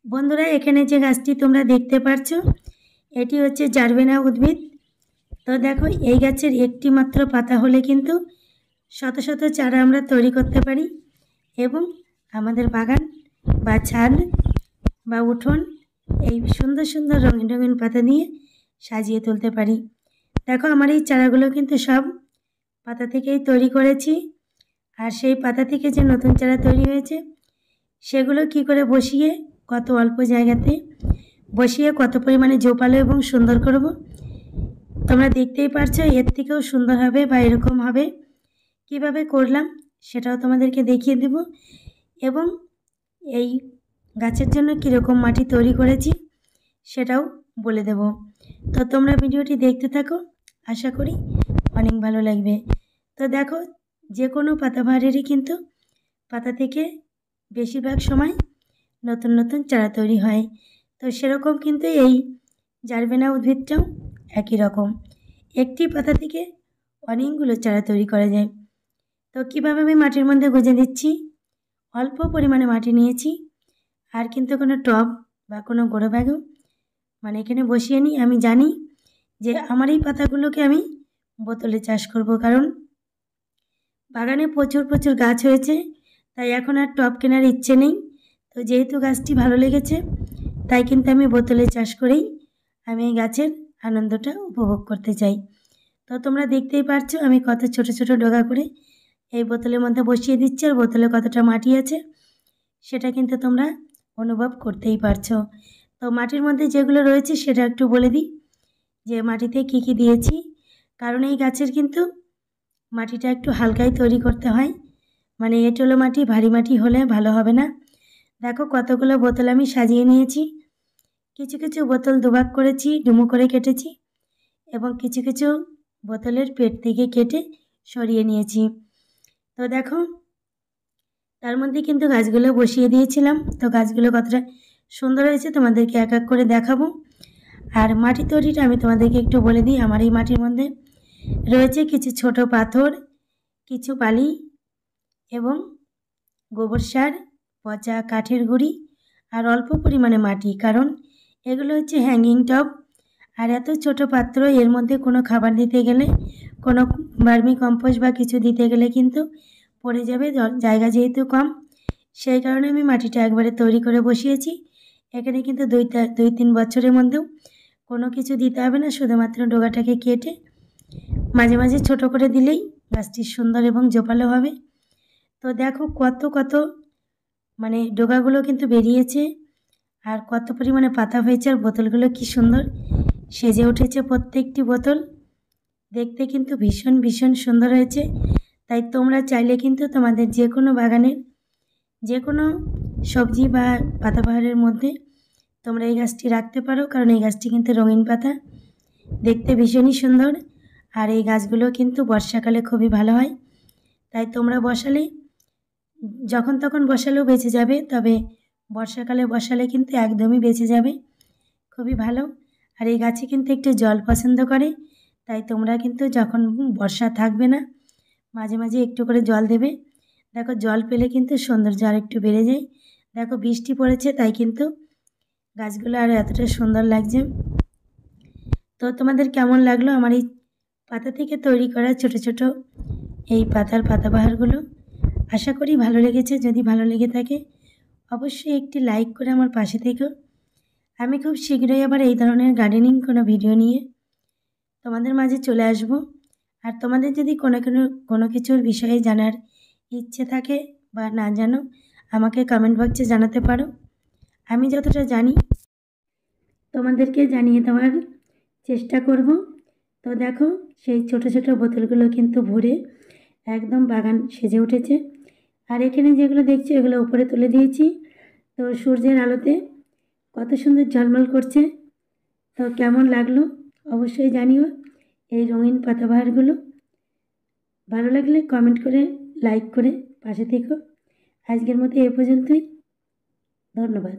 বন্ধুরা, এখানে যে গাছটি তোমরা দেখতে পাচ্ছ এটি হচ্ছে জারবেরা উদ্ভিদ। তো দেখো, এই গাছের একটি মাত্র পাতা হলে কিন্তু শত শত চারা আমরা তৈরি করতে পারি এবং আমাদের বাগান বা ছাদ বা উঠোন এই সুন্দর সুন্দর রঙিন রঙিন পাতা দিয়ে সাজিয়ে তুলতে পারি। দেখো, আমার এই চারাগুলো কিন্তু সব পাতা থেকেই তৈরি করেছি। আর সেই পাতা থেকে যে নতুন চারা তৈরি হয়েছে সেগুলো কি করে বসিয়ে কত অল্প জায়গাতে বসিয়ে কত পরিমাণে জোপালো এবং সুন্দর করব তোমরা দেখতেই পারছো। এর থেকেও সুন্দর হবে বা এরকম হবে কিভাবে করলাম সেটাও তোমাদেরকে দেখিয়ে দেব এবং এই গাছের জন্য কীরকম মাটি তৈরি করেছি সেটাও বলে দেব। তো তোমরা ভিডিওটি দেখতে থাকো, আশা করি অনেক ভালো লাগবে। তো দেখো, যে কোনো পাতাবাহারেরই কিন্তু পাতা থেকে বেশিরভাগ সময় নতুন নতুন চারা তৈরি হয়। তো সেরকম কিন্তু এই জারবেরা উদ্ভিদটাও একই রকম, একটি পাতা থেকে অনেকগুলো চারা তৈরি করা যায়। তো কীভাবে আমি মাটির মধ্যে গুঁজে দিচ্ছি, অল্প পরিমাণে মাটি নিয়েছি আর কিন্তু কোনো টব বা কোনো বড় ব্যাগও এখানে বসিয়ে নিই। আমি জানি যে আমার এই পাতাগুলোকে আমি বোতলে চাষ করব, কারণ বাগানে প্রচুর প্রচুর গাছ হয়েছে, তাই এখন আর টব কেনার ইচ্ছে নেই। তো যেহেতু গাছটি ভালো লেগেছে তাই কিন্তু আমি বোতলে চাষ করেই আমি এই গাছের আনন্দটা উপভোগ করতে চাই। তো তোমরা দেখতেই পারছো আমি কত ছোট ছোট ডগা করে এই বোতলের মধ্যে বসিয়ে দিচ্ছি, আর বোতলে কতটা মাটি আছে সেটা কিন্তু তোমরা অনুভব করতেই পারছো। তো মাটির মধ্যে যেগুলো রয়েছে সেটা একটু বলে দিই যে মাটিতে কী কী দিয়েছি, কারণ এই গাছের কিন্তু মাটিটা একটু হালকাই তৈরি করতে হয়, এঁটেলো মাটি ভারী মাটি হলে ভালো হবে না। দেখো, কতগুলো বোতল আমি সাজিয়ে নিয়েছি। কিছু কিছু বোতল দুভাগ করেছি, ডুমো করে কেটেছি এবং কিছু কিছু বোতলের পেট থেকে কেটে সরিয়ে নিয়েছি। তো দেখো, তার মধ্যে কিন্তু গাছগুলো বসিয়ে দিয়েছিলাম। তো গাছগুলো কতটা সুন্দর হয়েছে তোমাদেরকে এক এক করে দেখাবো। আর মাটি তৈরিটা আমি তোমাদেরকে একটু বলে দিই। আমার এই মাটির মধ্যে রয়েছে কিছু ছোট পাথর, কিছু বালি এবং গোবর সার, পচা কাঠের গুঁড়ি আর অল্প পরিমাণে মাটি, কারণ এগুলো হচ্ছে হ্যাঙ্গিং টব। আর এত ছোট পাত্র, এর মধ্যে কোনো খাবার দিতে গেলে, কোনো ভার্মি কম্পোস্ট বা কিছু দিতে গেলে কিন্তু পড়ে যাবে, জায়গা যেহেতু কম, সেই কারণে আমি মাটিটা একবারে তৈরি করে বসিয়েছি। এখানে কিন্তু 2-3 বছরের মধ্যেও কোনো কিছু দিতে হবে না, শুধুমাত্র ডগাটাকে কেটে মাঝে মাঝে ছোট করে দিলেই গাছটি সুন্দর এবং জোপালো হবে। তো দেখো, কত কত ডগাগুলো কিন্তু বেরিয়েছে আর কত পরিমাণে পাতা হয়েছে, আর বোতলগুলো কি সুন্দর সেজে উঠেছে। প্রত্যেকটি বোতল দেখতে কিন্তু ভীষণ ভীষণ সুন্দর হয়েছে। তাই তোমরা চাইলে কিন্তু তোমাদের যে কোনো বাগানের যে কোনো সবজি বা পাতাবাহারের মধ্যে তোমরা এই গাছটি রাখতে পারো, কারণ এই গাছটি কিন্তু রঙিন পাতা, দেখতে ভীষণই সুন্দর। আর এই গাছগুলো কিন্তু বর্ষাকালে খুবই ভালো হয়, তাই তোমরা বসালে যখন তখন বসালেও বেঁচে যাবে, তবে বর্ষাকালে বসালে কিন্তু একদমই বেঁচে যাবে, খুবই ভালো। আর এই গাছে কিন্তু একটু জল পছন্দ করে, তাই তোমরা কিন্তু যখন বর্ষা থাকবে না মাঝে মাঝে একটু করে জল দেবে। দেখো, জল পেলে কিন্তু সৌন্দর্য আর একটু বেড়ে যায়। দেখো, বৃষ্টি পড়েছে তাই কিন্তু গাছগুলো আরও এতটা সুন্দর লাগছে। তো তোমাদের কেমন লাগলো আমার এই পাতা থেকে তৈরি করা ছোট ছোট এই পাতাবাহারগুলো? আশা করি ভালো লেগেছে। যদি ভালো লেগে থাকে অবশ্যই একটি লাইক করে আমার পাশে থেকো। আমি খুব শীঘ্রই আবার এই ধরনের গার্ডেনিং কোনো ভিডিও নিয়ে তোমাদের মাঝে চলে আসব। আর তোমাদের যদি কোনো কিছুর বিষয়ে জানার ইচ্ছে থাকে বা না জানো, আমাকে কমেন্ট বক্সে জানাতে পারো। আমি যতটা জানি তোমাদেরকে জানিয়ে দেওয়ার চেষ্টা করব। তো দেখো, সেই ছোট ছোট বোতলগুলো কিন্তু ভরে একদম বাগান সেজে উঠেছে। আর এখানে যেগুলো দেখছি এগুলো উপরে তুলে দিয়েছি, তো সূর্যের আলোতে কত সুন্দর ঝলমল করছে। তো কেমন লাগলো অবশ্যই জানিও এই রঙিন পাতাবাহারগুলো। ভালো লাগলে কমেন্ট করে লাইক করে পাশে থেকো। আজকের মতো এ পর্যন্তই, ধন্যবাদ।